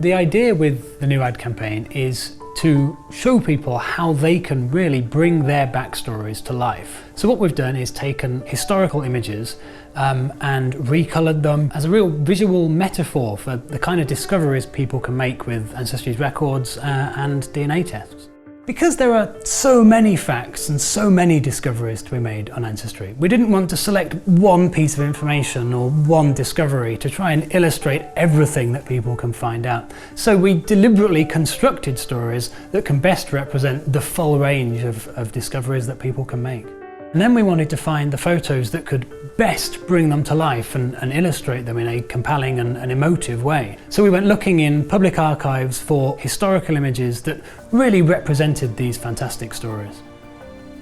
The idea with the new ad campaign is to show people how they can really bring their backstories to life. So what we've done is taken historical images and recolored them as a real visual metaphor for the kind of discoveries people can make with Ancestry's records and DNA tests. Because there are so many facts and so many discoveries to be made on Ancestry, we didn't want to select one piece of information or one discovery to try and illustrate everything that people can find out. So we deliberately constructed stories that can best represent the full range of discoveries that people can make. And then we wanted to find the photos that could best bring them to life and illustrate them in a compelling and emotive way. So we went looking in public archives for historical images that really represented these fantastic stories.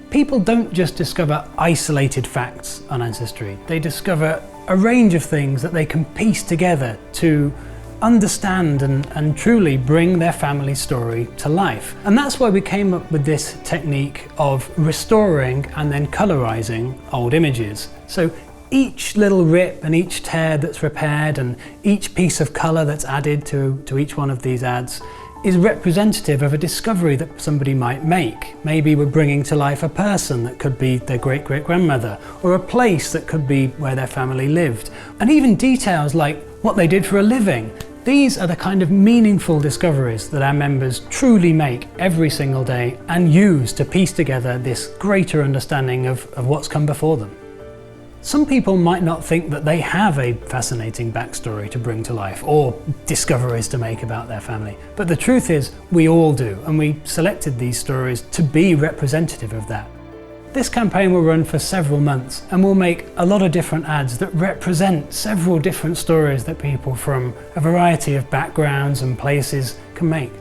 People don't just discover isolated facts on Ancestry, they discover a range of things that they can piece together to understand and truly bring their family story to life. And that's why we came up with this technique of restoring and then colorizing old images. So each little rip and each tear that's repaired and each piece of color that's added to each one of these ads is representative of a discovery that somebody might make. Maybe we're bringing to life a person that could be their great-great-grandmother, or a place that could be where their family lived, and even details like what they did for a living. These are the kind of meaningful discoveries that our members truly make every single day and use to piece together this greater understanding of what's come before them. Some people might not think that they have a fascinating backstory to bring to life or discoveries to make about their family, but the truth is we all do, and we selected these stories to be representative of that. This campaign will run for several months and we'll make a lot of different ads that represent several different stories that people from a variety of backgrounds and places can make.